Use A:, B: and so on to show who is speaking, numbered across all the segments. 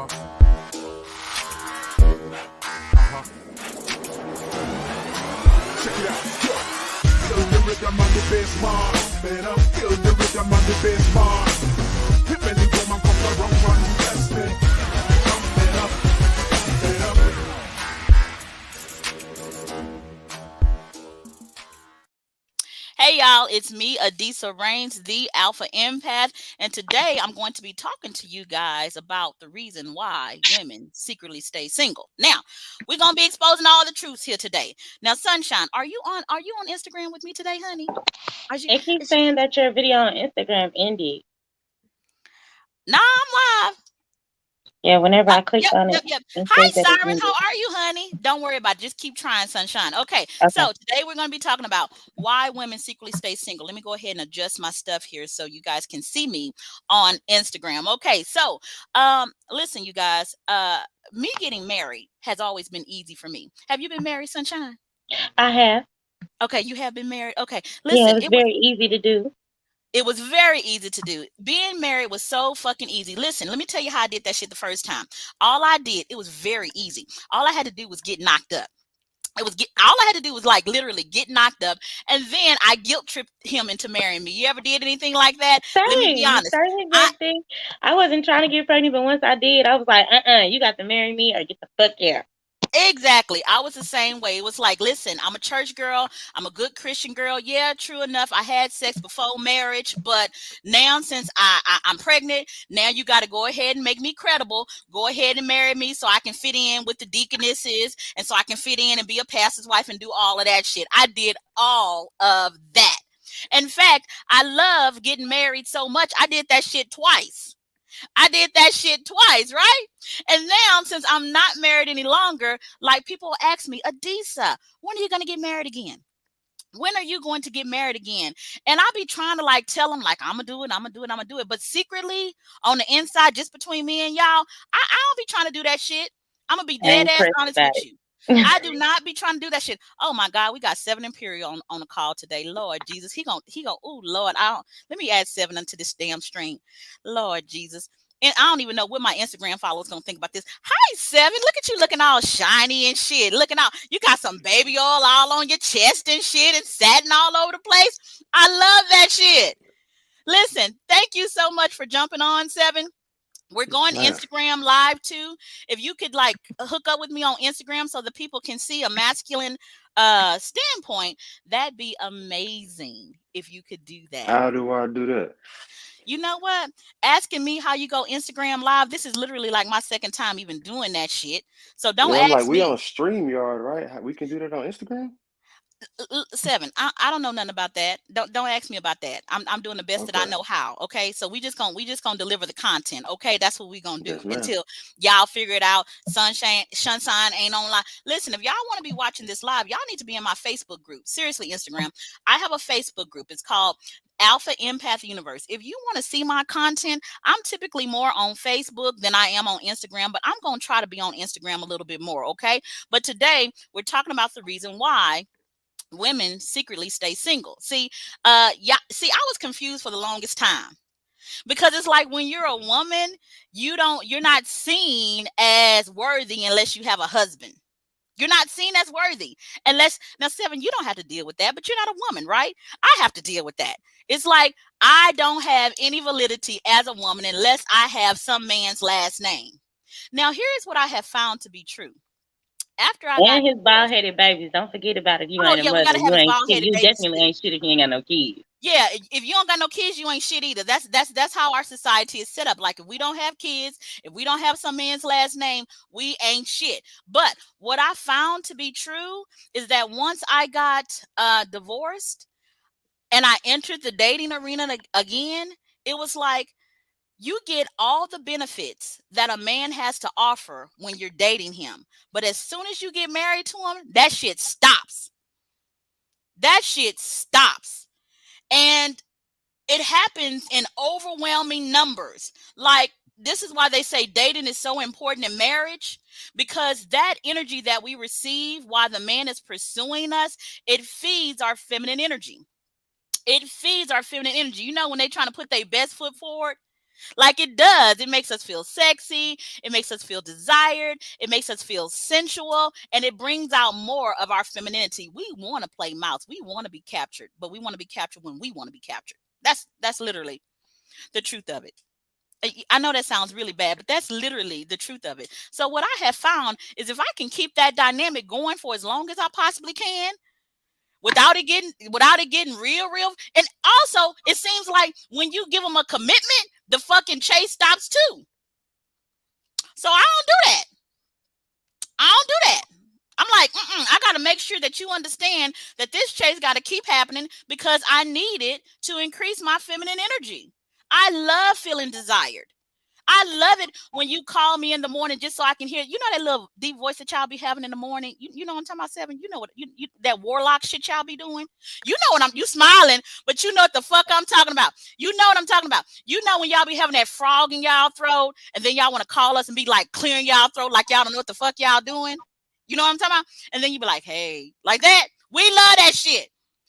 A: Check it out. Feel the rhythm of the bass mark. Better feel the rhythm of the bass mark. If any woman comes around trying to test me, jump it up, jump it up.
B: Hey y'all, it's me, Adisa Rains, the Alpha Empath, and today I'm going to be talking to you guys about the reason why women secretly stay single. Now, we're gonna be exposing all the truths here today. Now, Sunshine, are you on Instagram with me today, honey? Are you,
C: It keeps
B: is you-
C: saying that your video on Instagram ended.
B: nah, I'm live.
C: Yeah, whenever I click
B: Yep,
C: on it,
B: yep, yep.
C: it
B: Hi,
C: says that it
B: Siren. How
C: ended.
B: are you, honey? Don't worry about it. Just keep trying, Sunshine. Okay,
C: Okay.
B: so today we're going to be talking about why women secretly stay single. Let me go ahead and adjust my stuff here so you guys can see me on Instagram. Okay, so listen, you guys. Me getting married has always been easy for me. Have you been married, Sunshine?
C: I have.
B: Okay, you have been married. Okay,
C: Yeah, it
B: listen,
C: was very easy to do.
B: it was very easy to do. Being married was so fucking easy. Listen, let me tell you how I did that shit the first time. All I did, it was very easy. All I had to do was get knocked up. All I had to do was like literally get knocked up, and then I guilt tripped him into marrying me. You ever did anything like that? Let me be
C: Same,
B: honest.
C: same exact thing. I wasn't trying to get pregnant, but once I did, I was like, you got to marry me or get the fuck out.
B: Exactly. I was the same way. It was like, listen, I'm a church girl. I'm a good Christian girl. Yeah, true enough. I had sex before marriage, but now since I'm pregnant, now you got to go ahead and make me credible. Go ahead and marry me so I can fit in with the deaconesses and so I can fit in and be a pastor's wife and do all of that shit. I did all of that. In fact, I love getting married so much. I did that shit twice. I did that shit twice, right? And now, since I'm not married any longer, like people ask me, Adisa, when are you going to get married again? When are you going to get married again? And I'll be trying to like tell them, like, I'm going to do it, I'm going to do it, I'm going to do it. But secretly, on the inside, just between me and y'all, I don't be trying to do that shit. I'm going to be
C: I
B: dead
C: ain't
B: ass
C: pressed
B: honest
C: about
B: with
C: it.
B: you. I do not be trying to do that shit. Oh my God, we got 7 Imperial on the call today. Lord Jesus. He gon' oh Lord, let me add 7 unto this damn string. Lord Jesus. And I don't even know what my Instagram followers gonna think about this. Hi, 7. Look at you looking all shiny and shit. Looking out. You got some baby oil all on your chest and shit and satin all over the place. I love that shit. Listen, thank you so much for jumping on, 7. We're going
D: Man,
B: Instagram live too. If you could like hook up with me on Instagram so the people can see a masculine standpoint, that'd be amazing if you could do that.
D: how do I do that?
B: You know what? Asking me how you go Instagram live, this is literally like my second time even doing that shit. So don't
D: Yeah, I'm like,
B: ask
D: we on
B: me.
D: StreamYard, right? We can do that on Instagram?
B: 7. I don't know nothing about that. Don't ask me about that. I'm doing the best that I
D: Okay.
B: know how. Okay, so we just gonna deliver the content. Okay, that's what we gonna do
D: Yes, ma'am.
B: until y'all figure it out. Sunshine ain't online. Listen, if y'all want to be watching this live, y'all need to be in my Facebook group. Seriously, Instagram. I have a Facebook group. It's called Alpha Empath Universe. If you want to see my content, I'm typically more on Facebook than I am on Instagram, but I'm gonna try to be on Instagram a little bit more. Okay, but today we're talking about the reason why women secretly stay single. I was confused for the longest time because it's like when you're a woman, you're not seen as worthy unless you have a husband. You're not seen as worthy unless now 7, you don't have to deal with that, but you're not a woman, right? I have to deal with that. It's like I don't have any validity as a woman unless I have some man's last name. Now, here's what I have found to be true. After I got
C: And his
B: divorced,
C: bald-headed babies. Don't forget about it. If you
B: oh
C: ain't a
B: yeah, we
C: mother,
B: gotta have
C: you
B: his
C: ain't
B: bald
C: shit.
B: headed
C: You
B: babies
C: definitely
B: too.
C: ain't shit if you ain't got no kids.
B: Yeah, if you don't got no kids, you ain't shit either. That's how our society is set up. Like if we don't have kids, if we don't have some man's last name, we ain't shit. But what I found to be true is that once I got divorced and I entered the dating arena again, it was like you get all the benefits that a man has to offer when you're dating him. But as soon as you get married to him, that shit stops. That shit stops. And it happens in overwhelming numbers. Like, this is why they say dating is so important in marriage, because that energy that we receive while the man is pursuing us, it feeds our feminine energy. It feeds our feminine energy. You know, when they trying to put their best foot forward, Like it does. It makes us feel sexy. It makes us feel desired. It makes us feel sensual. And it brings out more of our femininity. We want to play mouse. We want to be captured, but we want to be captured when we want to be captured. That's literally the truth of it. I know that sounds really bad, but that's literally the truth of it. So what I have found is if I can keep that dynamic going for as long as I possibly can, without it getting real, and also it seems like when you give them a commitment, the fucking chase stops too. So I don't do that. I'm like, I got to make sure that you understand that this chase got to keep happening because I need it to increase my feminine energy. I love feeling desired. I love it when you call me in the morning just so I can hear. You know that little deep voice that y'all be having in the morning. You know what I'm talking about, Seven. You know what you that warlock shit y'all be doing. You know what you smiling, but you know what the fuck I'm talking about. You know what I'm talking about. You know when y'all be having that frog in y'all throat, and then y'all want to call us and be like clearing y'all throat like y'all don't know what the fuck y'all doing. You know what I'm talking about? And then you be like, hey, like that. We love that shit.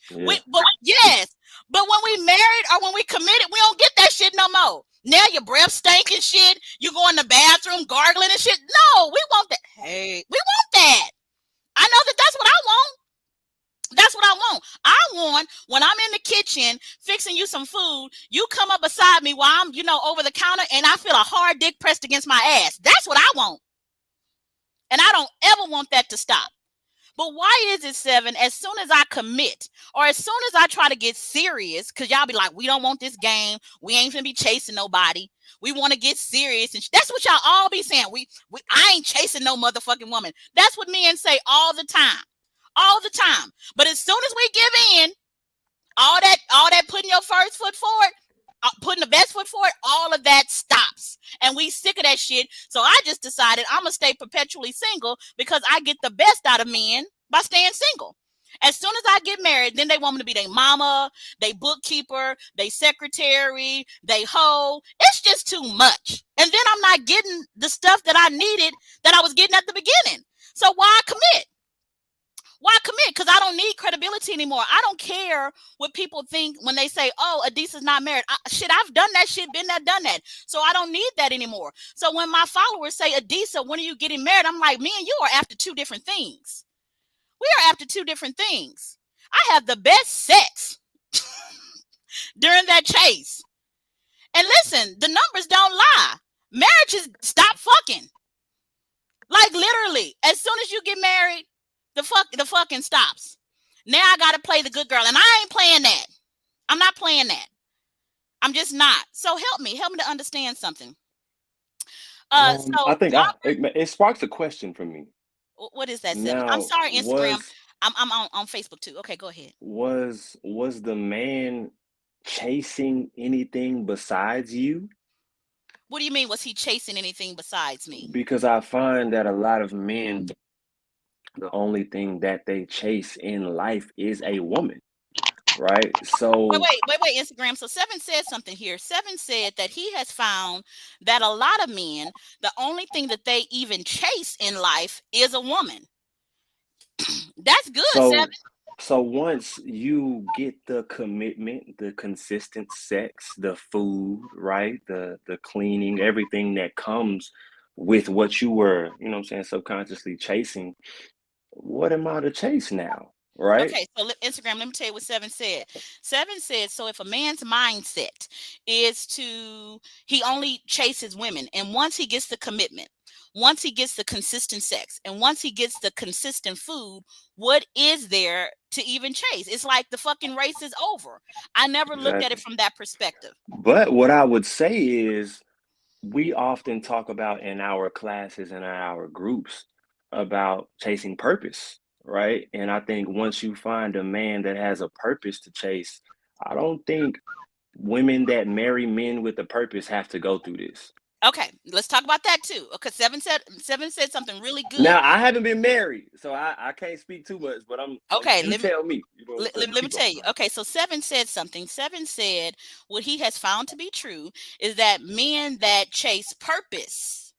D: Yeah.
B: But when we married or when we committed, we don't get that shit no more. Now your breath stinking shit. You go in the bathroom gargling and shit. No, we want that. Hey, we want that. I know that's what I want. That's what I want. I want when I'm in the kitchen fixing you some food, you come up beside me while I'm, over the counter and I feel a hard dick pressed against my ass. That's what I want. And I don't ever want that to stop. But why is it, Seven, as soon as I commit or as soon as I try to get serious, because y'all be like, we don't want this game. We ain't finna be chasing nobody. We want to get serious. And that's what y'all all be saying. I ain't chasing no motherfucking woman. That's what men say all the time. All the time. But as soon as we give in, all that putting your first foot forward, putting the best foot forward, all of that stops. And we sick of that shit. So I just decided I'm going to stay perpetually single because I get the best out of men by staying single. As soon as I get married, then they want me to be their mama, their bookkeeper, their secretary, their hoe. It's just too much. And then I'm not getting the stuff that I needed that I was getting at the beginning. So why commit? Why commit? Because I don't need credibility anymore. I don't care what people think when they say, oh, Adisa's not married. I've done that shit, been there, done that. So I don't need that anymore. So when my followers say, Adisa, when are you getting married? I'm like, me and you are after two different things. We are after two different things. I have the best sex during that chase. And listen, the numbers don't lie. Marriages stop fucking. Like literally, as soon as you get married, the fucking stops. Now I gotta play the good girl, and I ain't playing that. I'm not playing that. I'm just not. So help me to understand something.
D: I think it sparks a question for me.
B: What is that?
D: Now,
B: I'm sorry, Instagram. I'm on Facebook too. Okay, go ahead.
D: Was the man chasing anything besides you?
B: What do you mean? Was he chasing anything besides me?
D: Because I find that a lot of men, the only thing that they chase in life is a woman, right? So
B: wait, Instagram. So Seven said something here. Seven said that he has found that a lot of men, the only thing that they even chase in life is a woman. That's good, Seven.
D: So once you get the commitment, the consistent sex, the food, right? The cleaning, everything that comes with what you were, subconsciously chasing, what am I to chase now? Right?
B: Okay, so Instagram, let me tell you what Seven said. Seven said, so if a man's mindset is he only chases women, and once he gets the commitment, once he gets the consistent sex, and once he gets the consistent food, what is there to even chase? It's like the fucking race is over. I never looked at it from that perspective.
D: But what I would say is we often talk about in our classes and in our groups about chasing purpose, right? And I think once you find a man that has a purpose to chase, I don't think women that marry men with a purpose have to go through this.
B: Okay, let's talk about that too. Okay, Seven said something really good.
D: Now I haven't been married, so I can't speak too much, but tell me.
B: Let me tell you. Okay, so Seven said something. Seven said what he has found to be true is that men that chase purpose,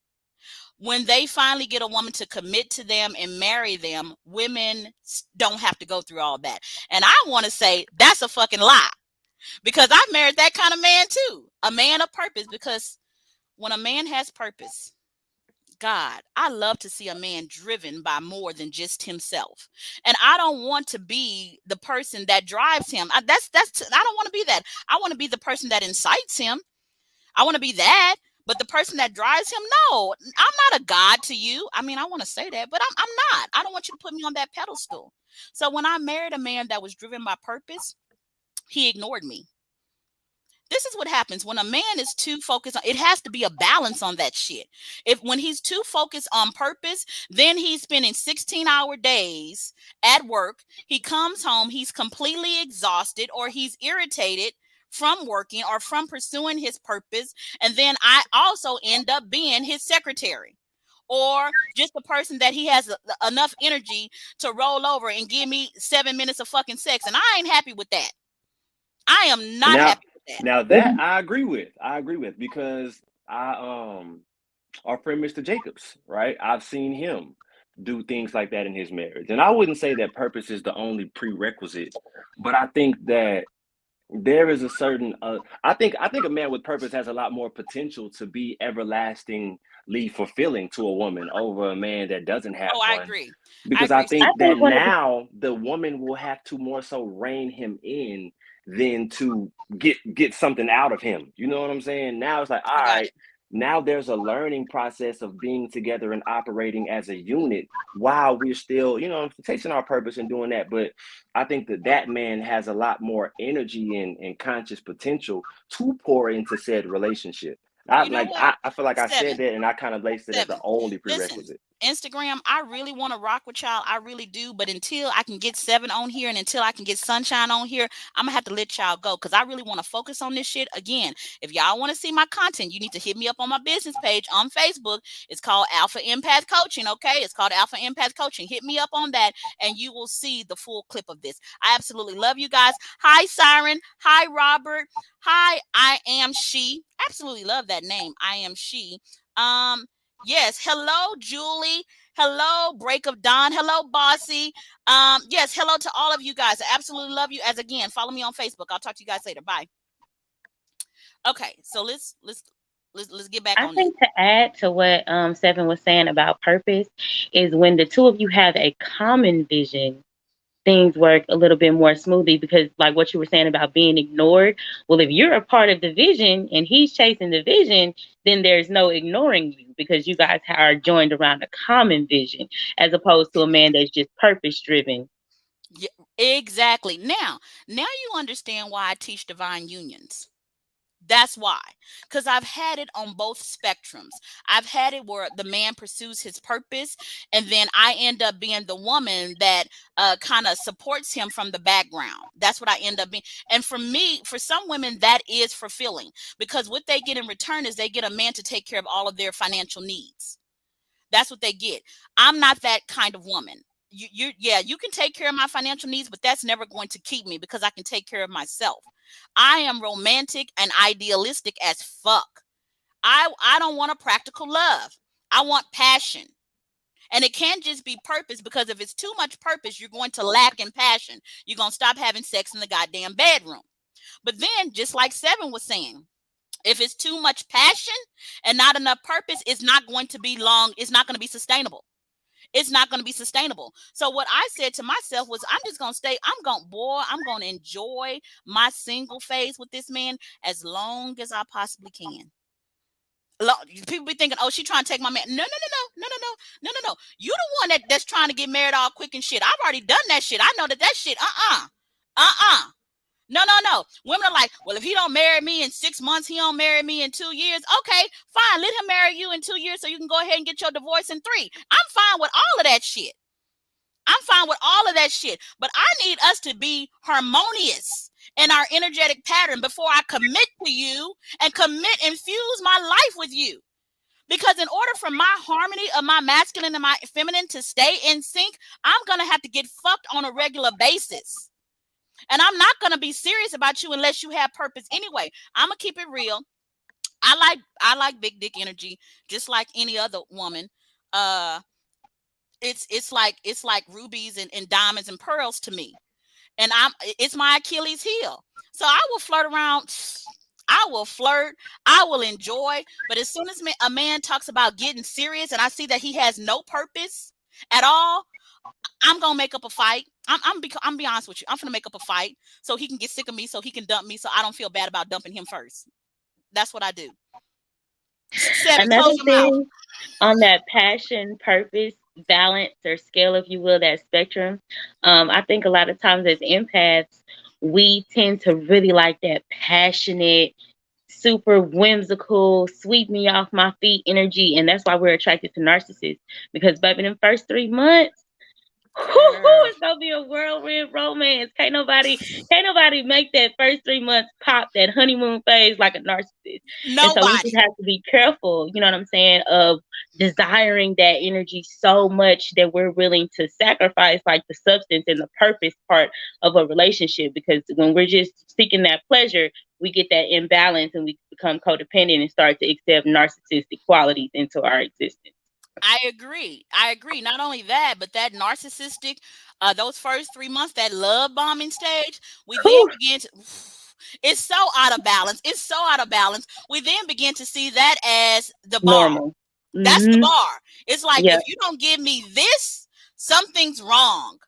B: when they finally get a woman to commit to them and marry them, women don't have to go through all that. And I want to say that's a fucking lie, because I've married that kind of man too. A man of purpose, because when a man has purpose, God, I love to see a man driven by more than just himself. And I don't want to be the person that drives him. I don't want to be that. I want to be the person that incites him. I want to be that. But the person that drives him, no, I'm not a god to you. I mean, I want to say that, but I'm not. I don't want you to put me on that pedestal. So when I married a man that was driven by purpose, he ignored me. This is what happens when a man is too focused on it. Has to be a balance on that shit. When he's too focused on purpose, then he's spending 16-hour days at work. He comes home, he's completely exhausted, or he's irritated from working or from pursuing his purpose. And then I also end up being his secretary, or just the person that he has enough energy to roll over and give me 7 minutes of fucking sex. And I ain't happy with that. I am not happy with that.
D: Now that I agree with because our friend Mr. Jacobs, right? I've seen him do things like that in his marriage. And I wouldn't say that purpose is the only prerequisite, but I think that there is a certain I think a man with purpose has a lot more potential to be everlastingly fulfilling to a woman over a man that doesn't have
B: Oh,
D: one.
B: I agree.
D: Because I think that now the woman will have to more so rein him in than to get something out of him. You know what I'm saying? Now it's like, all right, now there's a learning process of being together and operating as a unit while we're still, chasing our purpose and doing that. But I think that man has a lot more energy and conscious potential to pour into said relationship. I feel like I said that and I kind of laced it as the only prerequisite.
B: Listen, Instagram, I really want to rock with y'all. I really do. But until I can get 7 on here and until I can get Sunshine on here, I'm going to have to let y'all go because I really want to focus on this shit. Again, if y'all want to see my content, you need to hit me up on my business page on Facebook. It's called Alpha Empath Coaching, okay? It's called Alpha Empath Coaching. Hit me up on that and you will see the full clip of this. I absolutely love you guys. Hi, Siren. Hi, Robert. Hi, I am she. Absolutely love that name. I am she. Yes. Hello, Julie. Hello, Break of Dawn. Hello, Bossy. Yes. Hello to all of you guys. I absolutely love you. As again, follow me on Facebook. I'll talk to you guys later. Bye. Okay. So let's get back on.
C: I think to add to what Seven was saying about purpose is when the two of you have a common vision, things work a little bit more smoothly because like what you were saying about being ignored. Well, if you're a part of the vision and he's chasing the vision, then there's no ignoring you because you guys are joined around a common vision as opposed to a man that's just purpose driven.
B: Yeah, exactly. Now you understand why I teach divine unions. That's why, because I've had it on both spectrums. I've had it where the man pursues his purpose and then I end up being the woman that kind of supports him from the background. That's what I end up being. And for me, for some women, that is fulfilling because what they get in return is they get a man to take care of all of their financial needs. That's what they get. I'm not that kind of woman. You can take care of my financial needs, but that's never going to keep me because I can take care of myself. I am romantic and idealistic as fuck. I don't want a practical love. I want passion. And it can't just be purpose because if it's too much purpose, you're going to lack in passion. You're going to stop having sex in the goddamn bedroom. But then, just like Seven was saying, if it's too much passion and not enough purpose, it's not going to be long. It's not going to be sustainable. It's not going to be sustainable. So what I said to myself was, I'm just going to stay. I'm going to enjoy my single phase with this man as long as I possibly can. People be thinking, oh, she trying to take my man. No. You the one that's trying to get married all quick and shit. I've already done that shit. I know that shit. No. Women are like, well, if he don't marry me in 6 months, he don't marry me in 2 years. Okay, fine. Let him marry you in 2 years so you can go ahead and get your divorce in 3. I'm fine with all of that shit. But I need us to be harmonious in our energetic pattern before I commit to you and infuse my life with you. Because in order for my harmony of my masculine and my feminine to stay in sync, I'm going to have to get fucked on a regular basis. And I'm not going to be serious about you unless you have purpose anyway. I'm going to keep it real. I like big dick energy, just like any other woman. It's like rubies and diamonds and pearls to me. And it's my Achilles heel. So I will flirt around. I will flirt, I will enjoy, but as soon as a man talks about getting serious and I see that he has no purpose at all, I'm gonna make up a fight. I'm be honest with you. I'm gonna make up a fight so he can get sick of me, so he can dump me, so I don't feel bad about dumping him first. That's what I do. 7,
C: Another
B: close your mouth.
C: thing on that passion, purpose, balance, or scale, if you will, that spectrum, I think a lot of times as empaths, we tend to really like that passionate, super whimsical, sweep me off my feet energy. And that's why we're attracted to narcissists. Because, baby, in the first 3 months, it's gonna be a whirlwind romance. Can't nobody make that first 3 months pop that honeymoon phase like a narcissist. And so we
B: Nobody.
C: just have to be careful, you know what I'm saying, of desiring that energy so much that we're willing to sacrifice like the substance and the purpose part of a relationship. Because when we're just seeking that pleasure, we get that imbalance and we become codependent and start to accept narcissistic qualities into our existence.
B: I agree. Not only that, but that narcissistic, those first 3 months, that love bombing stage, we then begin to. It's so out of balance. We then begin to see that as the bar.
C: Normal.
B: That's the bar. It's like,
C: Yeah.
B: if you don't give me this, something's wrong.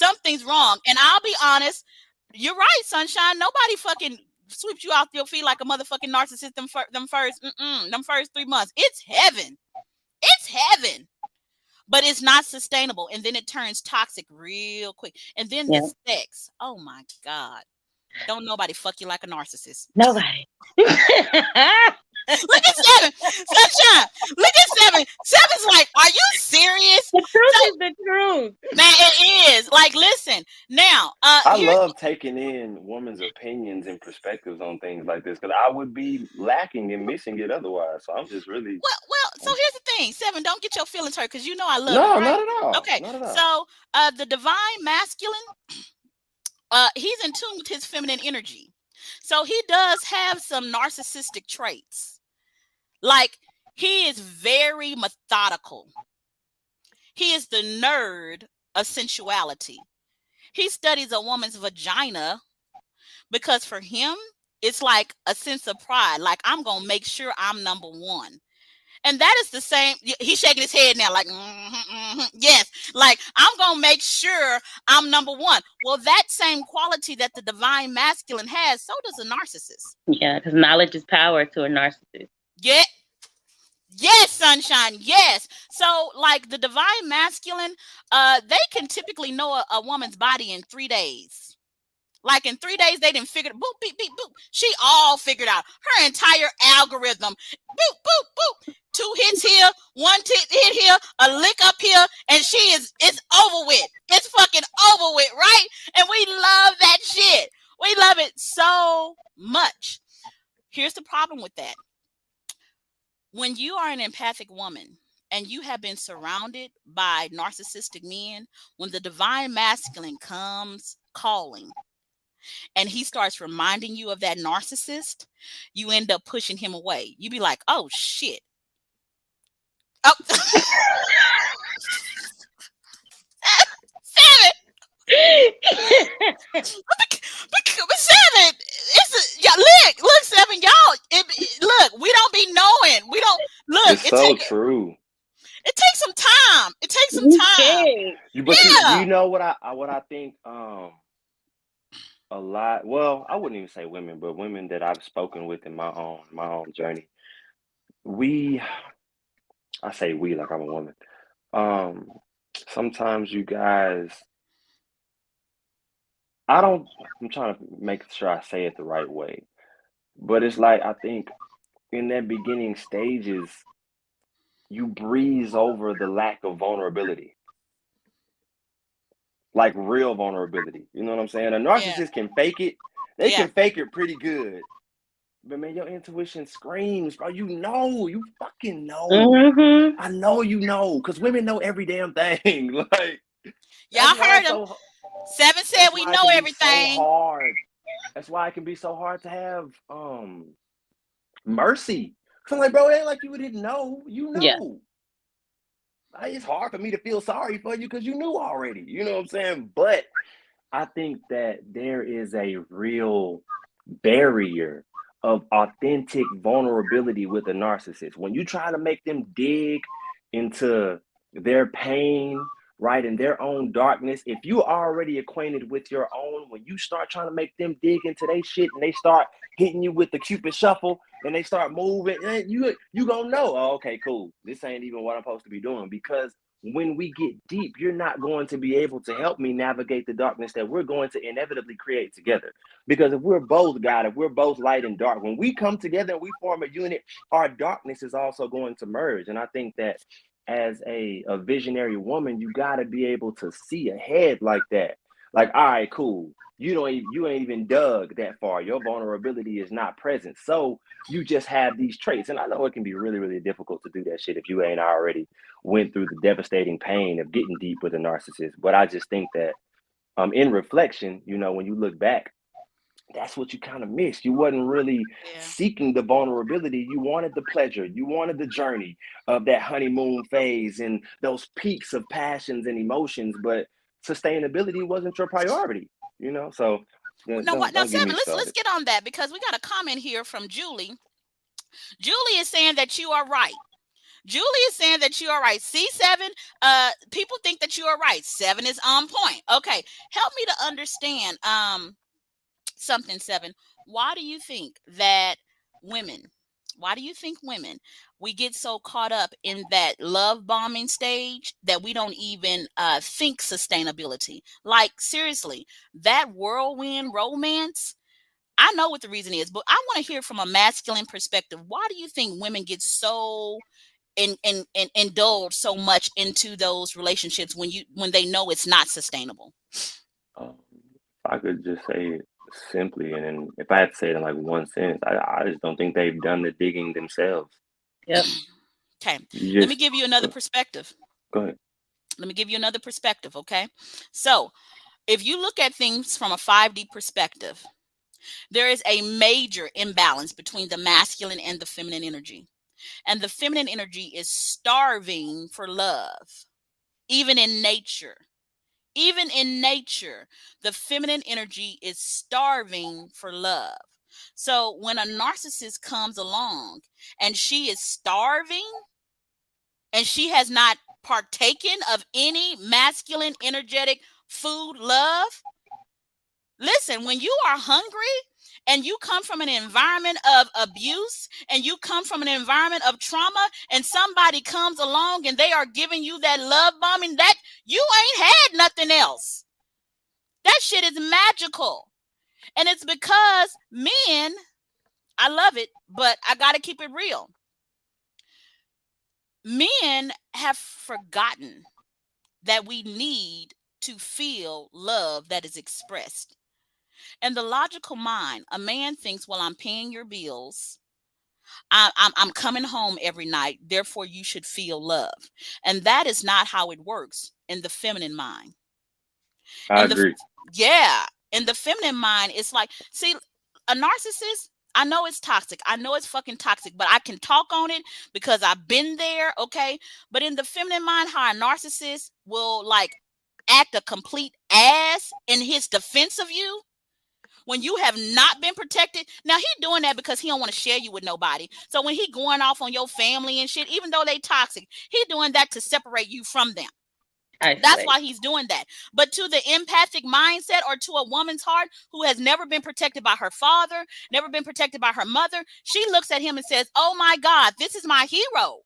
B: And I'll be honest, you're right, Sunshine. Nobody fucking sweeps you off your feet like a motherfucking narcissist them first 3 months. It's heaven. But it's not sustainable, and then it turns toxic real quick. And then the sex. Oh my God. Don't nobody fuck you like a narcissist.
C: Nobody.
B: Look at 7. Sunshine. Look at 7. 7's like, are you serious?
C: The truth is the truth.
B: Man, it is. Like, listen. Now,
D: I love taking in women's opinions and perspectives on things like this, because I would be lacking and missing it otherwise. So I'm just really
B: well, so here's the thing. 7, don't get your feelings hurt, because you know I love
D: no,
B: you, right?
D: not at all.
B: Okay.
D: Not at all.
B: So the divine masculine, he's in tune with his feminine energy. So he does have some narcissistic traits. Like, he is very methodical. He is the nerd of sensuality. He studies a woman's vagina because for him, it's like a sense of pride. Like, I'm going to make sure I'm number one. And that is the same. He's shaking his head now like, yes. Like, I'm going to make sure I'm number one. Well, that same quality that the divine masculine has, so does a narcissist.
C: Yeah, because knowledge is power to a narcissist.
B: Yeah. Yes, Sunshine. Yes. So, like, the divine masculine, they can typically know a woman's body in 3 days. Like, in 3 days, they didn't figure it. Boop, beep, beep, boop. She all figured out her entire algorithm. Boop, boop, boop. 2 hits here, 1 hit here, a lick up here, and it's over with. It's fucking over with, right? And we love that shit. We love it so much. Here's the problem with that. When you are an empathic woman and you have been surrounded by narcissistic men, when the divine masculine comes calling and he starts reminding you of that narcissist, you end up pushing him away. You be like, oh, shit. Oh. 7. But 7, look, 7, y'all. Look, we don't be knowing. We don't look.
D: It's so true.
B: It takes some time.
D: You know what I think a lot. Well, I wouldn't even say women, but women that I've spoken with in my own journey. I say we like I'm a woman. Sometimes you guys. I'm trying to make sure I say it the right way, but it's like, I think in that beginning stages, you breeze over the lack of vulnerability, like real vulnerability. You know what I'm saying? A narcissist can fake it. They can fake it pretty good. But man, your intuition screams, bro. You fucking know.
C: Mm-hmm.
D: I know you know, because women know every damn thing. Like,
B: y'all heard him. 7 said we know everything.
D: So hard. That's why it can be so hard to have mercy. So I'm like, bro, it ain't like you didn't know. You know.
C: Yeah.
D: It's hard for me to feel sorry for you because you knew already. You know what I'm saying? But I think that there is a real barrier of authentic vulnerability with a narcissist. When you try to make them dig into their pain, right, in their own darkness, if you are already acquainted with your own, when you start trying to make them dig into their shit and they start hitting you with the Cupid shuffle and they start moving, you gonna know, oh, okay, cool, this ain't even what I'm supposed to be doing. Because when we get deep, you're not going to be able to help me navigate the darkness that we're going to inevitably create together. Because if we're both God, if we're both light and dark, when we come together and we form a unit, our darkness is also going to merge. And I think that as a visionary woman, you got to be able to see ahead like that. Like, all right, cool. You ain't even dug that far. Your vulnerability is not present. So you just have these traits. And I know it can be really, really difficult to do that shit if you ain't already went through the devastating pain of getting deep with a narcissist. But I just think that in reflection, when you look back, that's what you kind of missed. You wasn't really
B: Yeah.
D: seeking the vulnerability. You wanted the pleasure. You wanted the journey of that honeymoon phase and those peaks of passions and emotions, but sustainability wasn't your priority, So
B: Now what? Now,
D: don't get me
B: Seven, let's
D: started.
B: get on that, because we got a comment here from Julie. Julie is saying that you are right. Julie is saying that you are right. C7, people think that you are right. 7 is on point. Okay, help me to understand something, 7. Why do you think women, we get so caught up in that love bombing stage that we don't even think sustainability? Like, seriously, that whirlwind romance, I know what the reason is, but I want to hear from a masculine perspective. Why do you think women get so indulge so much into those relationships when they know it's not sustainable?
D: If I could just say it simply, and then if I had to say it in like one sentence, I just don't think they've done the digging themselves.
C: Yep.
B: Okay,
D: You
B: let me
D: just
B: give you another perspective.
D: go ahead.
B: Let me give you another perspective, okay? So, if you look at things from a 5D perspective, there is a major imbalance between the masculine and the feminine energy. And the feminine energy is starving for love, even in nature. Even in nature, the feminine energy is starving for love. So when a narcissist comes along and she is starving and she has not partaken of any masculine, energetic food, love, listen, when you are hungry and you come from an environment of abuse and you come from an environment of trauma and somebody comes along and they are giving you that love bombing, that you ain't had nothing else. That shit is magical. And it's because men, I love it, but I got to keep it real. Men have forgotten that we need to feel love that is expressed. In the logical mind, a man thinks, well, I'm paying your bills. I'm coming home every night. Therefore, you should feel love. And that is not how it works in the feminine mind.
D: I
B: And
D: agree.
B: in the feminine mind, it's like, see, a narcissist, I know it's toxic. I know it's fucking toxic, but I can talk on it because I've been there, okay? But in the feminine mind, how a narcissist will like act a complete ass in his defense of you when you have not been protected. Now he doing that because he don't want to share you with nobody. So when he going off on your family and shit, even though they toxic, he doing that to separate you from them. That's why he's doing that. But to the empathic mindset or to a woman's heart who has never been protected by her father, never been protected by her mother, she looks at him and says, oh my God, this is my hero.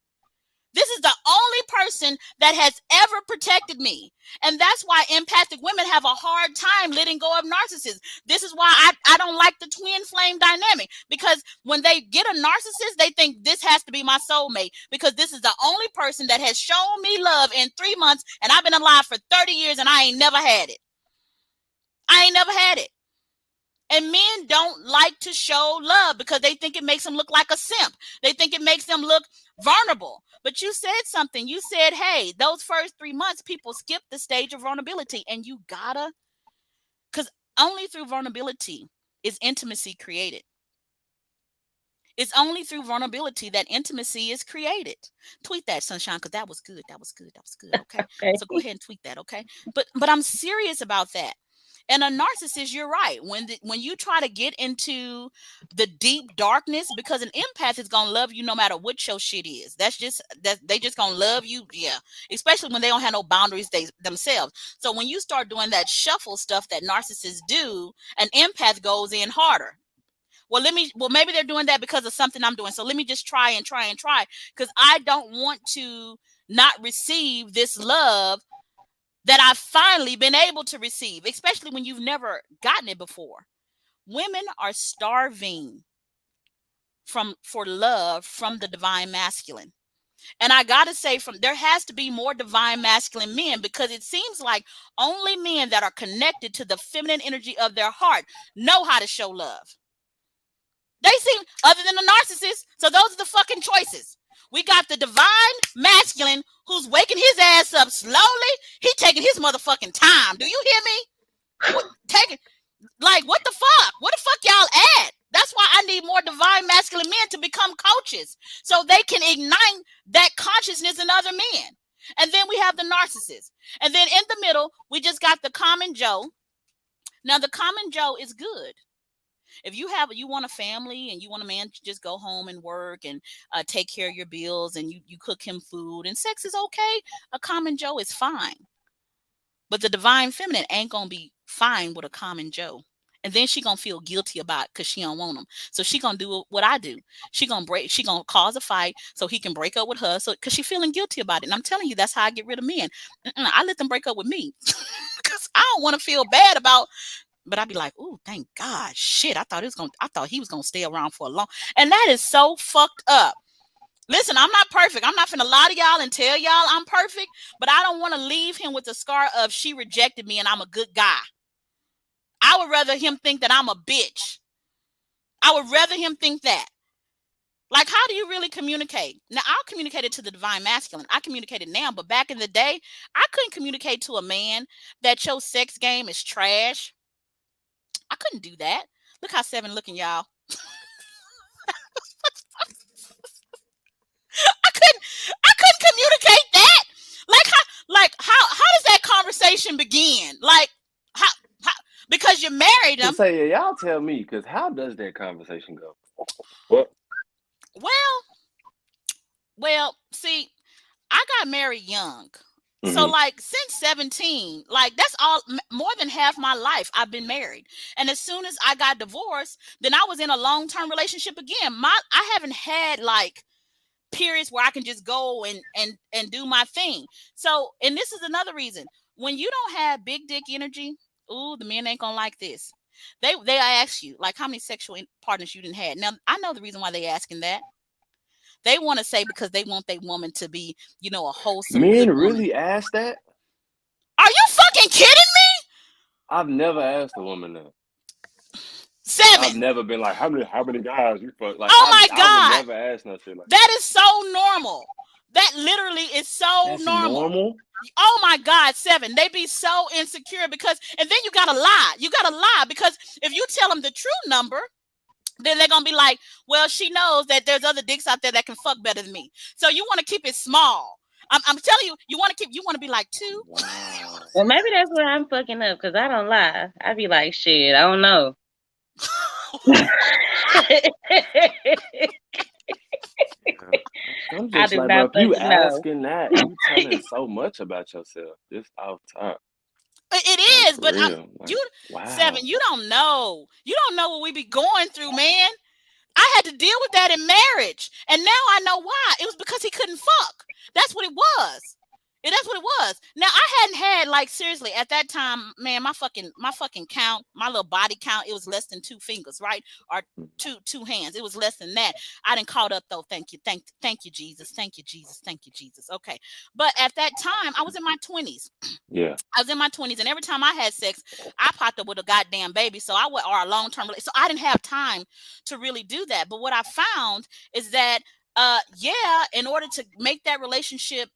B: This is the only person that has ever protected me. And that's why empathic women have a hard time letting go of narcissists. This is why I don't like the twin flame dynamic, because when they get a narcissist, they think this has to be my soulmate because this is the only person that has shown me love in 3 months, and I've been alive for 30 years and I ain't never had it. I ain't never had it. And men don't like to show love because they think it makes them look like a simp. They think it makes them look vulnerable. But you said something. You said, hey, those first 3 months, people skip the stage of vulnerability. And you gotta, because only through vulnerability is intimacy created. It's only through vulnerability that intimacy is created. Tweet that, Sunshine, because that was good. That was good. That was good. Okay.
C: Okay.
B: So go ahead and tweet that. Okay. But I'm serious about that. And a narcissist, you're right. When you try to get into the deep darkness, because an empath is gonna love you no matter what your shit is. That they just gonna love you, yeah. Especially when they don't have no boundaries themselves. So when you start doing that shuffle stuff that narcissists do, an empath goes in harder. Well, maybe they're doing that because of something I'm doing. So let me just try and try and try, because I don't want to not receive this love that I've finally been able to receive, especially when you've never gotten it before. Women are starving for love from the divine masculine. And I got to say, there has to be more divine masculine men, because it seems like only men that are connected to the feminine energy of their heart know how to show love. They seem, other than the narcissist. So those are the fucking choices. We got the divine masculine who's waking his ass up slowly. He taking his motherfucking time. Do you hear me? What the fuck? What the fuck y'all at? That's why I need more divine masculine men to become coaches, so they can ignite that consciousness in other men. And then we have the narcissist. And then in the middle, we just got the common Joe. Now, the common Joe is good. If you want a family and you want a man to just go home and work and take care of your bills, and you cook him food and sex is okay, a common Joe is fine. But the divine feminine ain't gonna be fine with a common Joe. And then she gonna feel guilty about it because she don't want him. So she gonna do what I do. She gonna cause a fight so he can break up with her. So because she feeling guilty about it. And I'm telling you, that's how I get rid of men. I let them break up with me because I don't want to feel bad about. But I'd be like, oh, thank God, shit. I thought he was gonna stay around for a long. And that is so fucked up. Listen, I'm not perfect. I'm not finna lie to y'all and tell y'all I'm perfect. But I don't want to leave him with the scar of she rejected me and I'm a good guy. I would rather him think that I'm a bitch. I would rather him think that. Like, how do you really communicate? Now, I'll communicate it to the divine masculine. I communicate it now, but back in the day, I couldn't communicate to a man that your sex game is trash. I couldn't do that. Look how Seven looking, y'all. I couldn't communicate that. How does that conversation begin? Like, how because you married him.
D: Say, y'all tell me, because how does that conversation go?
B: Well, see, I got married young. Mm-hmm. So like since 17, like that's all, more than half my life I've been married. And as soon as I got divorced, then I was in a long-term relationship again. I haven't had like periods where I can just go and do my thing. So, and this is another reason. When you don't have big dick energy, ooh, the men ain't gonna like this. They ask you like how many sexual partners you didn't have. Now I know the reason why they asking that. They want to say because they want their woman to be, a wholesome.
D: Men really ask that?
B: Are you fucking kidding me?
D: I've never asked a woman that.
B: 7.
D: I've never been like, how many guys you fuck? Like,
B: oh my God.
D: I would never ask no shit like
B: that. That is so normal. That literally is so
D: That's
B: normal. Oh my God, 7. They be so insecure because, and then you gotta lie. You gotta lie because if you tell them the true number, then they're gonna be like, well, she knows that there's other dicks out there that can fuck better than me. So you want to keep it small. I'm telling you, you want to be like 2.
D: Wow.
C: Well, maybe that's where I'm fucking up because I don't lie. I be like, shit, I don't know.
D: I'm just like, bro, if you asking that, you telling so much about yourself just off top.
B: It is, but
D: wow.
B: 7, you don't know. You don't know what we be going through, man. I had to deal with that in marriage. And now I know why. It was because he couldn't fuck. That's what it was. And that's what it was. Now I hadn't had, like, seriously, at that time, man, my fucking count, my little body count, it was less than 2 fingers, right? Or two hands. It was less than that. I didn't caught up though. Thank you, Jesus. Thank you, Jesus. Thank you, Jesus. Okay. But at that time, I was in my 20s.
D: Yeah.
B: I was in my 20s, and every time I had sex, I popped up with a goddamn baby. So or a long-term relationship. So I didn't have time to really do that. But what I found is that in order to make that relationship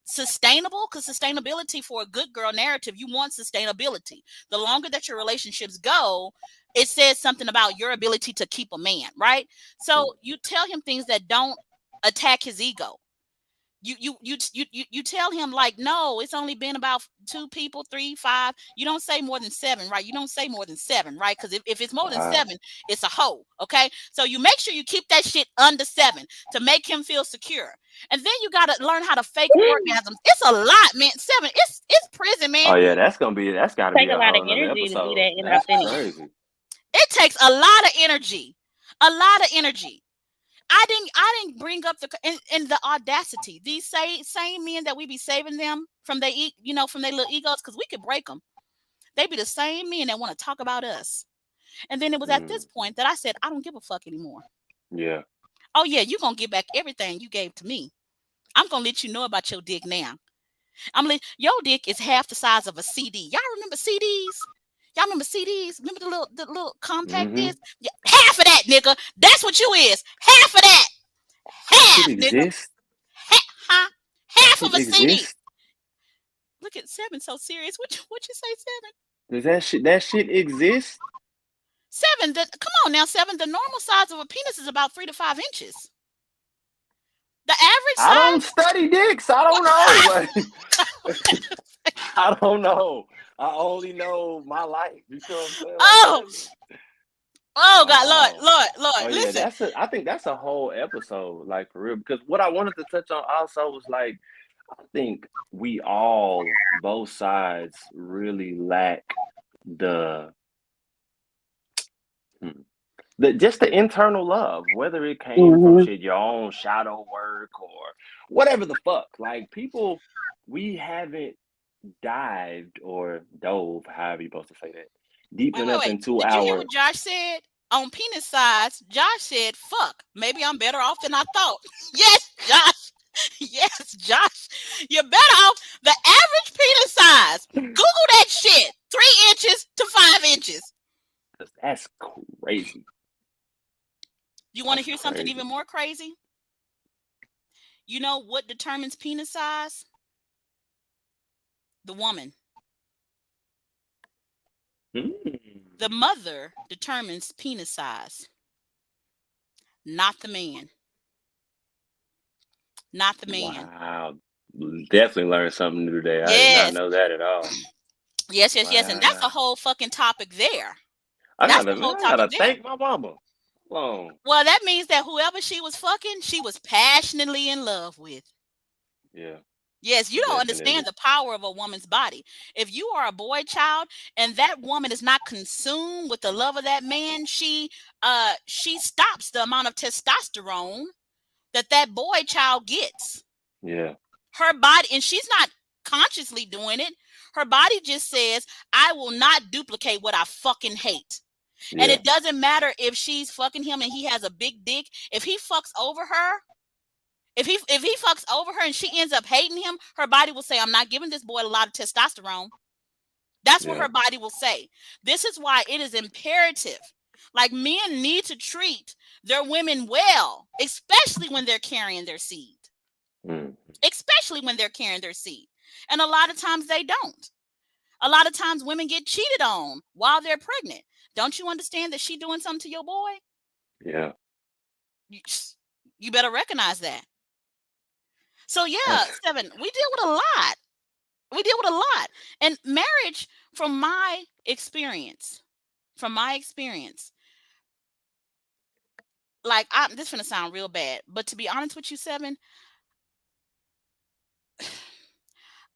B: sustainable, because sustainability for a good girl narrative, you want sustainability. The longer that your relationships go, it says something about your ability to keep a man, right? So you tell him things that don't attack his ego. You tell him like, no, it's only been about 2 people, 3, 5. You don't say more than 7, right? You don't say more than 7, right? Because if it's more than
D: Wow.
B: 7, it's a hoe. Okay, so you make sure you keep that shit under 7 to make him feel secure. And then you gotta learn how to fake orgasms. It's a lot, man. 7, it's prison, man.
D: Oh yeah, that's gotta be
C: Take
D: a
C: a lot of
D: whole nother
C: energy to be
D: episode.
C: that
D: That's
C: inauthentic.
D: crazy.
B: It takes a lot of energy. A lot of energy. I didn't bring up and the audacity. These same men that we be saving them from their from their little egos, because we could break them. They be the same men that want to talk about us. And then it was at this point that I said, I don't give a fuck anymore.
D: Yeah.
B: Oh yeah, you gonna get back everything you gave to me. I'm gonna let you know about your dick now. Your dick is half the size of a CD. Y'all remember CDs? Y'all remember CDs? Remember the little compact disc? Yeah, half of that, nigga. That's what you is. Half of that. Half,
D: It
B: nigga.
D: exists.
B: Huh? Half of a
D: It
B: CD.
D: exists.
B: Look at 7 so serious. What you say, 7?
D: Does that shit exist?
B: 7. Come on now, 7. The normal size of a penis is about 3 to 5 inches. The average size.
D: I don't study dicks. I don't know. I don't know. I only know my life. You know what I'm saying?
B: Oh God, Lord.
D: Oh,
B: Listen.
D: yeah, I think that's a whole episode, like for real. Because what I wanted to touch on also was like, I think we all, both sides, really lack the just the internal love, whether it came from shit, your own shadow work or whatever the fuck. Like people, we haven't dived or dove, however you're supposed to say that, deep enough into
B: Did you hear what Josh said? On penis size, Josh said, fuck, maybe I'm better off than I thought. Yes, Josh. Yes, Josh. You're better off. The average penis size. Google that shit. 3 inches to 5 inches.
D: That's crazy.
B: You want to hear something even more crazy? You know what determines penis size? The woman. The mother determines penis size, not the man. Not the man.
D: Wow. Definitely learned something new today. I did not know that at all.
B: Yes. And that's a whole fucking topic there.
D: I gotta thank my mama. Well,
B: that means that whoever she was fucking, she was passionately in love with.
D: Yeah.
B: Yes, you don't understand the power of a woman's body. If you are a boy child and that woman is not consumed with the love of that man, she stops the amount of testosterone that boy child gets.
D: Yeah.
B: Her body, and she's not consciously doing it. Her body just says, I will not duplicate what I fucking hate. Yeah. And it doesn't matter if she's fucking him and he has a big dick. If he fucks over her, if he fucks over her and she ends up hating him, her body will say, I'm not giving this boy a lot of testosterone. That's what her body will say. This is why it is imperative. Like, men need to treat their women well, especially when they're carrying their seed. Especially when they're carrying their seed. And a lot of times they don't. A lot of times women get cheated on while they're pregnant. Don't you understand that she doing something to your boy?
D: Yeah.
B: You better recognize that. So yeah, 7, we deal with a lot. And marriage, from my experience, like, this is gonna sound real bad, but to be honest with you, 7,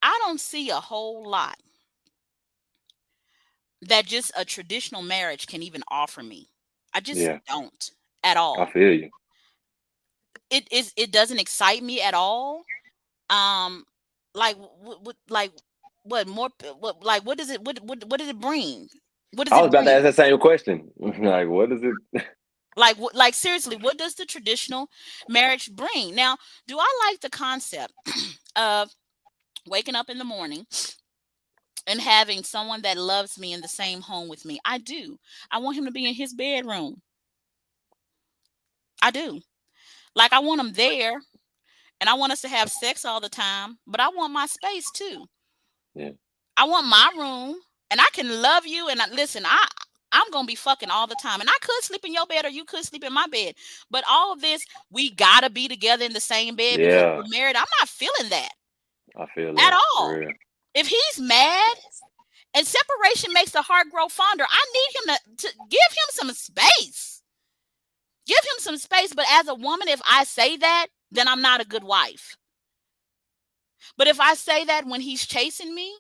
B: I don't see a whole lot that just a traditional marriage can even offer me. I just don't at all.
D: I feel you.
B: It doesn't excite me at all. What does it bring?
D: I was about to ask that same question. Like, what is it?
B: Like seriously, what does the traditional marriage bring? Now, do I like the concept of waking up in the morning and having someone that loves me in the same home with me? I do. I want him to be in his bedroom. I do. Like, I want him there, and I want us to have sex all the time, but I want my space too.
D: Yeah.
B: I want my room, and I can love you. And listen, I'm gonna be fucking all the time. And I could sleep in your bed or you could sleep in my bed. But all of this, we gotta be together in the same bed because
D: Yeah,
B: we're married. I'm not feeling that
D: I feel
B: at
D: that for
B: all.
D: real.
B: If he's mad and separation makes the heart grow fonder, I need him to give him some space. Give him some space. But as a woman, if I say that, then I'm not a good wife. But if I say that when he's chasing me,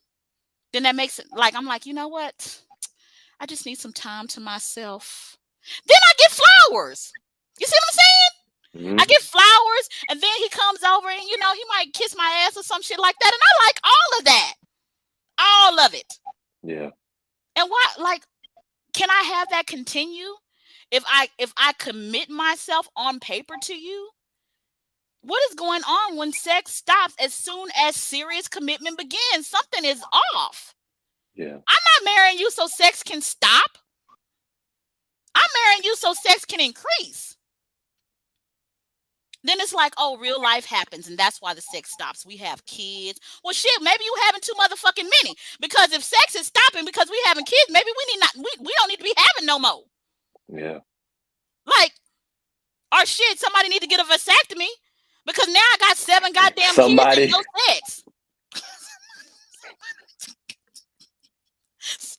B: then that makes it like, I'm like, you know what? I just need some time to myself. Then I get flowers. You see what I'm saying?
D: Hmm.
B: I get flowers, and then he comes over and, you know, he might kiss my ass or some shit like that. And I like all of that. All of it.
D: Yeah.
B: And why, like, can I have that continue? If I commit myself on paper to you, what is going on when sex stops as soon as serious commitment begins? Something is off.
D: Yeah.
B: I'm not marrying you so sex can stop. I'm marrying you so sex can increase. Then it's like, oh, real life happens, and that's why the sex stops. We have kids. Well, shit, maybe you having too motherfucking many. Because if sex is stopping because we having kids, maybe we don't need to be having no more.
D: Yeah.
B: Like, or shit, somebody need to get a vasectomy because now I got 7 goddamn
D: Somebody-
B: kids and no sex.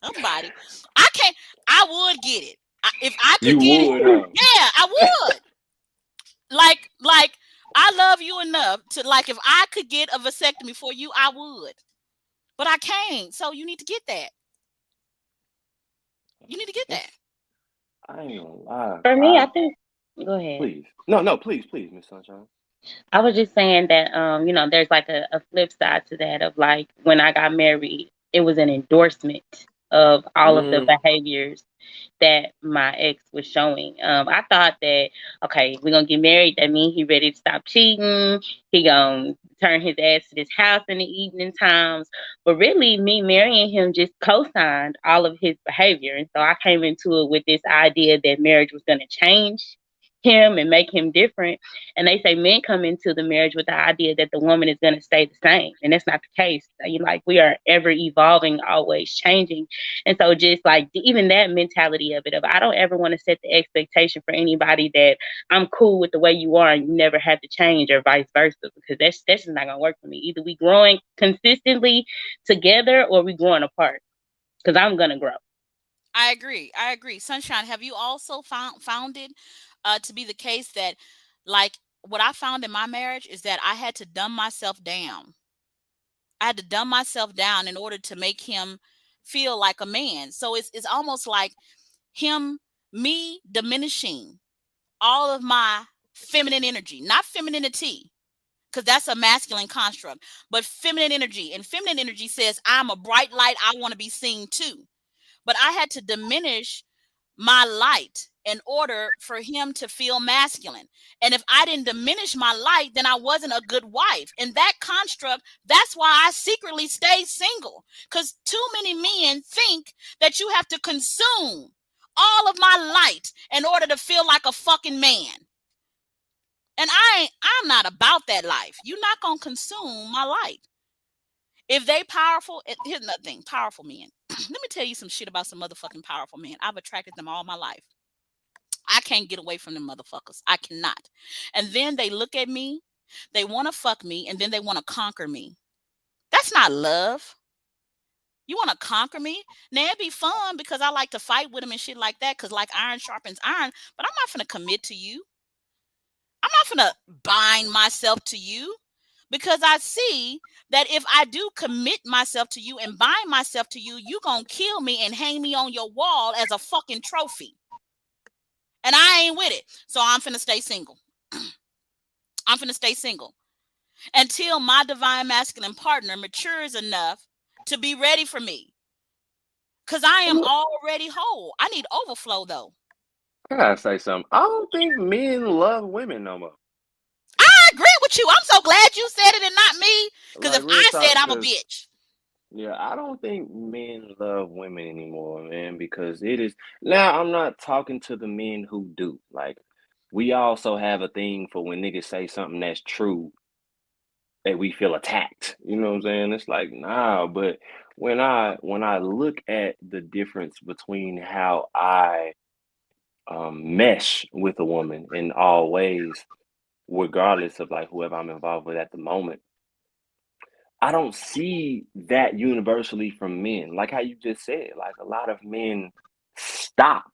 B: Somebody, I would get it. If I could
D: You
B: get
D: would,
B: it,
D: huh?
B: yeah, I would. Like I love you enough to, like, if I could get a vasectomy for you, I would. But I can't. So you need to get that. You need to get that.
D: I ain't gonna lie.
C: For me, I think. Go ahead.
D: Please. No, please, Miss Sunshine.
C: I was just saying that, you know, there's like a flip side to that of like when I got married, it was an endorsement of all of the behaviors that my ex was showing. I thought that, okay, we're gonna get married. That means he ready to stop cheating. He gonna turn his ass to this house in the evening times. But really, me marrying him just co-signed all of his behavior. And so I came into it with this idea that marriage was gonna change him and make him different. And they say men come into the marriage with the idea that the woman is going to stay the same, and that's not the case. You like, we are ever evolving, always changing. And so just like even that mentality of it, of I don't ever want to set the expectation for anybody that I'm cool with the way you are and you never have to change, or vice versa, because that's just not going to work for me. Either we growing consistently together or we growing apart, because I'm going to grow.
B: I agree. Sunshine, have you also found it to be the case that, like, what I found in my marriage is that I had to dumb myself down. I had to dumb myself down in order to make him feel like a man. So it's almost like me diminishing all of my feminine energy, not femininity, because that's a masculine construct, but feminine energy. And feminine energy says, I'm a bright light. I want to be seen too. But I had to diminish my light in order for him to feel masculine. And if I didn't diminish my light, then I wasn't a good wife. And that construct, that's why I secretly stayed single. Because too many men think that you have to consume all of my light in order to feel like a fucking man. And I'm not about that life. You're not going to consume my light. If they powerful, here's another thing, powerful men. Let me tell you some shit about some motherfucking powerful men. I've attracted them all my life. I can't get away from them motherfuckers. I cannot. And then they look at me, they want to fuck me, and then they want to conquer me. That's not love. You want to conquer me? Now, it'd be fun because I like to fight with them and shit like that, because like iron sharpens iron, but I'm not finna commit to you. I'm not finna bind myself to you. Because I see that if I do commit myself to you and bind myself to you, you're going to kill me and hang me on your wall as a fucking trophy. And I ain't with it. So I'm finna stay single. I'm finna stay single until my divine masculine partner matures enough to be ready for me. Because I am already whole. I need overflow, though.
D: I gotta say something. I don't think men love women no more.
B: I agree with you. I'm so glad you said it and not me. Because
D: Like,
B: if
D: real
B: I
D: talk,
B: said I'm a
D: 'cause
B: bitch.
D: yeah, I don't think men love women anymore, man, because it is now I'm not talking to the men who do. Like, we also have a thing for when niggas say something that's true that we feel attacked. You know what I'm saying? It's like, nah, but when I look at the difference between how I mesh with a woman in all ways, regardless of like whoever I'm involved with at the moment, I don't see that universally from men. Like how you just said, like a lot of men stop,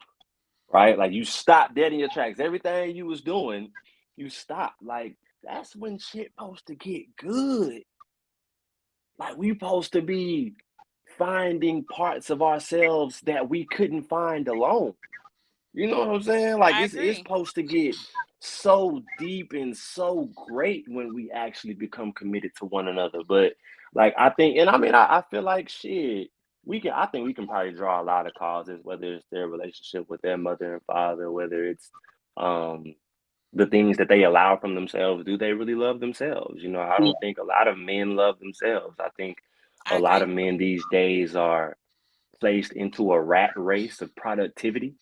D: right? Like you stop dead in your tracks. Everything you was doing, you stop. Like that's when shit supposed to get good. Like we supposed to be finding parts of ourselves that we couldn't find alone. You know what I'm saying? Like
B: I
D: it's
B: agree.
D: supposed to get so deep and so great when we actually become committed to one another. But like I think, and I mean, I feel like shit. I think we can probably draw a lot of causes, whether it's their relationship with their mother and father, whether it's um the things that they allow from themselves. Do they really love themselves? You know, I
C: Yeah.
D: don't think a lot of men love themselves. I think
B: I
D: a lot
B: agree.
D: of men these days are placed into a rat race of productivity,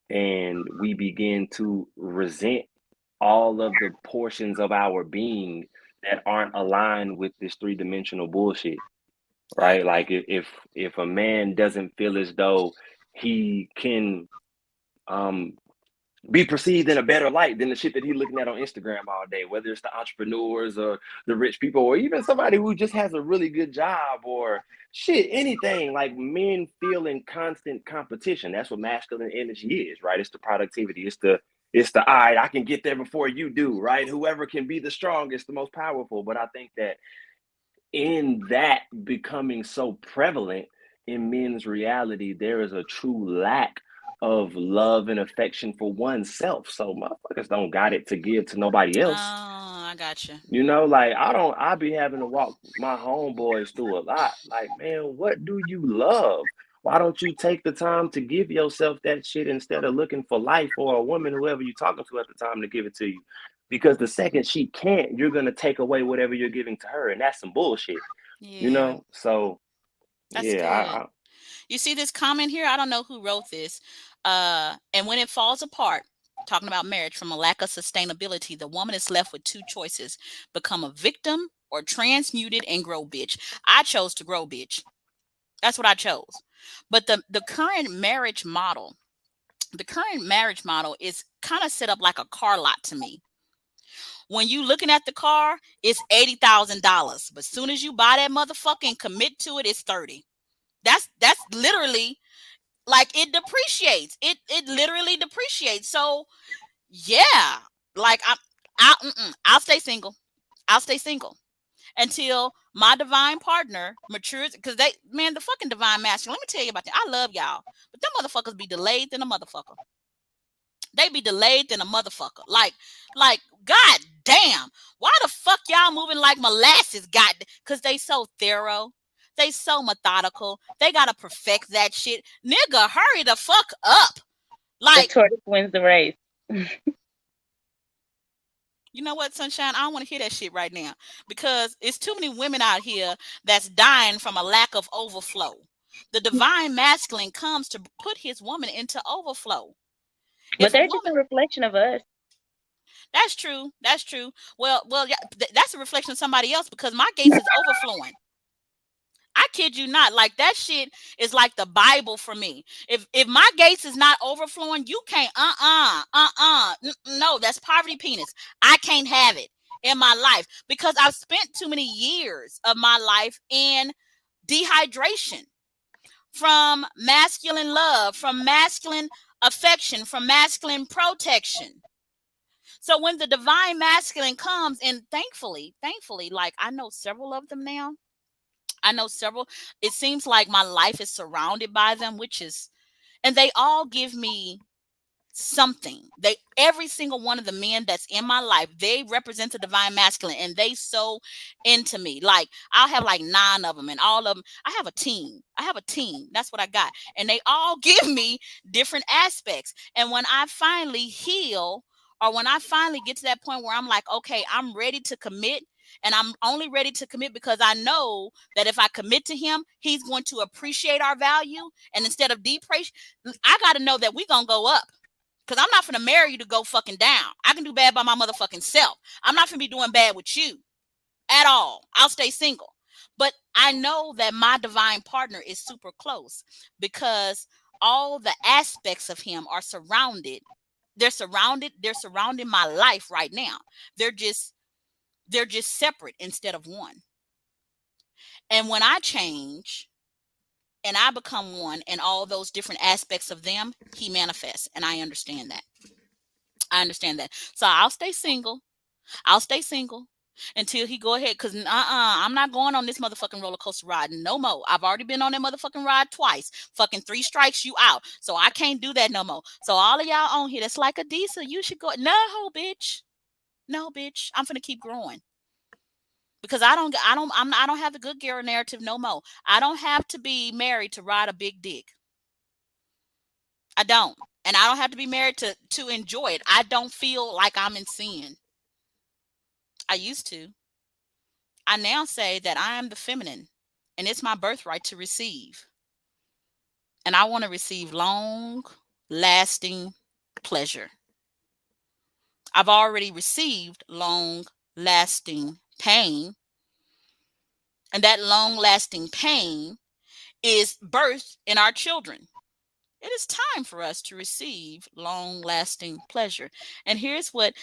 D: and we begin to resent all of the portions of our being that aren't aligned with this three-dimensional bullshit,
B: I
D: right?
B: agree.
D: Like if a man doesn't feel as though he can um be perceived in a better light than the shit that he's looking at on Instagram all day, whether it's the entrepreneurs or the rich people, or even somebody who just has a really good job or shit, anything. Like men feel in constant competition. That's what masculine energy is, right? It's the productivity. It's the all right, I can get there before you do, right? Whoever can be the strongest, the most powerful. But I think that in that becoming so prevalent in men's reality, there is a true lack of love and affection for oneself. So motherfuckers don't got it to give to nobody
B: Oh,
D: else.
B: I got you.
D: You know, like I be having to walk my homeboys through a lot. Like, man, what do you love? Why don't you take the time to give yourself that shit instead of looking for life or a woman, whoever you're talking to at the time, to give it to you? Because the second she can't, you're gonna take away whatever you're giving to her, and that's some bullshit. You
B: Yeah,
D: know? So
B: that's
D: yeah,
B: good. You see this comment here? I don't know who wrote this. And when it falls apart, talking about marriage from a lack of sustainability, the woman is left with two choices: become a victim or transmuted and grow bitch. I chose to grow bitch. That's what I chose. But the current marriage model is kind of set up like a car lot to me. When you looking at the car, it's $80,000. But soon as you buy that motherfucker and commit to it, it's 30. That's literally like it depreciates. It literally depreciates. So yeah, like I'll stay single. I'll stay single until my divine partner matures. Because the fucking divine masculine. Let me tell you about that. I love y'all, but them motherfuckers be delayed than a motherfucker. They be delayed than a motherfucker. Like, god damn, why the fuck y'all moving like molasses? God, because they so thorough. They so methodical. They gotta perfect that shit. Nigga, hurry the fuck up.
C: The
B: Like,
C: tortoise wins the race.
B: you know what, Sunshine? I don't want to hear that shit right now because it's too many women out here that's dying from a lack of overflow. The divine masculine comes to put his woman into overflow.
C: But
B: If a
C: they're just
B: woman,
C: a reflection of us.
B: that's true. That's true. Well, yeah, that's a reflection of somebody else because my gates is overflowing. I kid you not. Like that shit is like the Bible for me. If my gates is not overflowing, you can't. No, that's poverty penis. I can't have it in my life because I've spent too many years of my life in dehydration from masculine love, from masculine affection, from masculine protection. So when the divine masculine comes, and thankfully, like I know several of them now. I know several. It seems like my life is surrounded by them, and they all give me something. Every single one of the men that's in my life, they represent the divine masculine, and they so into me. Like I'll have like 9 of them, and all of them. I have a team. That's what I got, and they all give me different aspects. And when I finally heal, or when I finally get to that point where I'm like, okay, I'm ready to commit. And I'm only ready to commit because I know that if I commit to him, he's going to appreciate our value. And instead of depreciate, I got to know that we're going to go up. Because I'm not going to marry you to go fucking down. I can do bad by my motherfucking self. I'm not going to be doing bad with you at all. I'll stay single. But I know that my divine partner is super close because all the aspects of him are surrounded. They're surrounding my life right now. They're just separate instead of one. And when I change and I become one and all those different aspects of them, he manifests. And I understand that. So I'll stay single. Until he go ahead, because I'm not going on this motherfucking roller coaster ride no more. I've already been on that motherfucking ride twice. Fucking 3 strikes, you out. So I can't do that no more. So all of y'all on here that's like, Adisa, you should go. No, bitch. I'm finna keep growing. Because I don't have the good girl narrative no more. I don't have to be married to ride a big dick. I don't. And I don't have to be married to enjoy it. I don't feel like I'm in sin. I used to. I now say that I am the feminine and it's my birthright to receive. And I want to receive long lasting pleasure. I've already received long lasting pain. And that long lasting pain is birthed in our children. It is time for us to receive long lasting pleasure. And here's what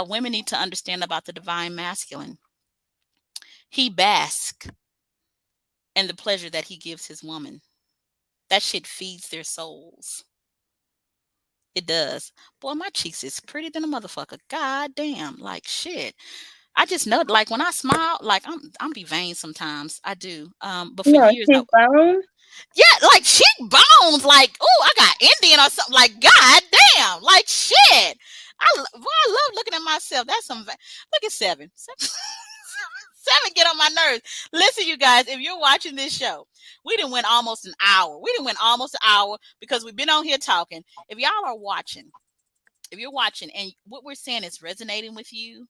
B: women need to understand about the divine masculine. He basks in the pleasure that he gives his woman. That shit feeds their souls. It does. Boy, my cheeks is pretty than a motherfucker. God damn. Like shit. I just know, like when I smile, like I'm be vain sometimes. I do. But for years,
C: bones?
B: Yeah, like cheek bones. Like, oh, I got Indian or something. Like, god damn. Like shit. I love looking at myself. That's some. Look at 7. 7 get on my nerves. Listen, you guys, if you're watching this show, we done went almost an hour. Because we've been on here talking. If y'all are watching, if you're watching and what we're saying is resonating with you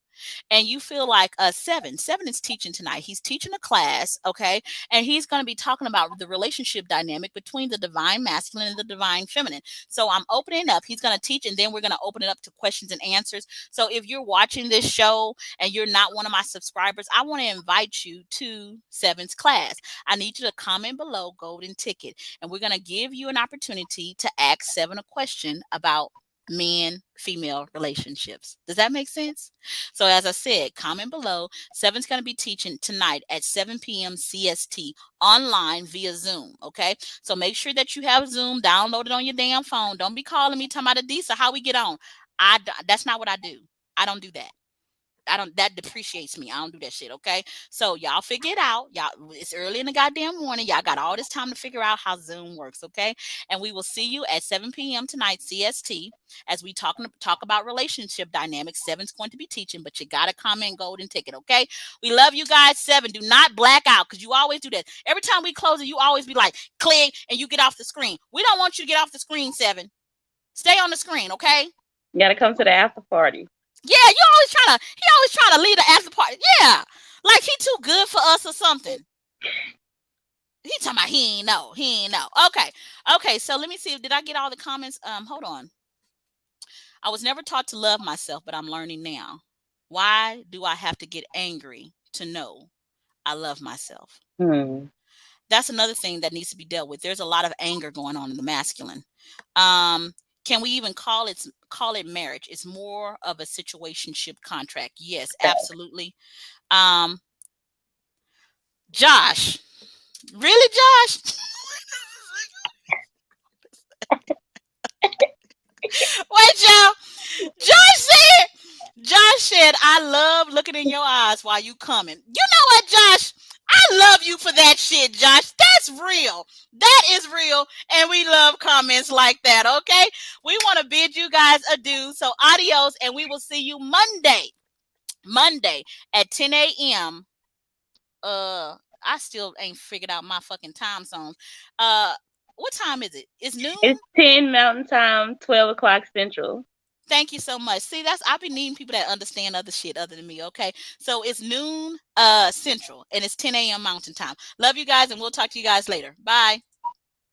B: and you feel like 7 is teaching tonight. He's teaching a class, okay? And he's going to be talking about the relationship dynamic between the divine masculine and the divine feminine. So I'm opening up. He's going to teach and then we're going to open it up to questions and answers. So if you're watching this show and you're not one of my subscribers, I want to invite you to 7's class. I need you to comment below golden ticket and we're going to give you an opportunity to ask 7 a question about men-female relationships. Does that make sense? So as I said, comment below. 7's going to be teaching tonight at 7 p.m. CST online via Zoom. Okay. So make sure that you have Zoom downloaded on your damn phone. Don't be calling me talking about Adisa, how we get on. That's not what I do. I don't do that. That depreciates me. I don't do that shit. Okay. So y'all figure it out. Y'all, it's early in the goddamn morning. Y'all got all this time to figure out how Zoom works. Okay. And we will see you at 7 p.m. tonight, CST, as we talk about relationship dynamics. 7's going to be teaching, but you got to comment golden ticket. Okay. We love you guys. 7, do not black out because you always do that. Every time we close it, you always be like, click, and you get off the screen. We don't want you to get off the screen, 7. Stay on the screen. Okay.
C: You got to come to the after party.
B: Yeah, he always trying to lead the after party. Yeah, like he too good for us or something. He talking about he ain't know. Okay. So let me see. Did I get all the comments? Hold on. I was never taught to love myself, but I'm learning now. Why do I have to get angry to know I love myself? That's another thing that needs to be dealt with. There's a lot of anger going on in the masculine. Can we even call it marriage? It's more of a situationship contract. Yes, absolutely. Josh. Really, Josh? Wait, y'all. Josh said, I love looking in your eyes while you coming. You know what, Josh? I love you for that shit, Josh. That's real. That is real. And we love comments like that, okay? We want to bid you guys adieu. So adios, and we will see you Monday at 10 a.m. I still ain't figured out my fucking time zones. What time is it? It's noon?
C: It's 10 Mountain Time, 12 o'clock Central.
B: Thank you so much. See, I've been needing people that understand other shit other than me, okay? So it's noon Central, and it's 10 a.m. Mountain Time. Love you guys, and we'll talk to you guys later. Bye.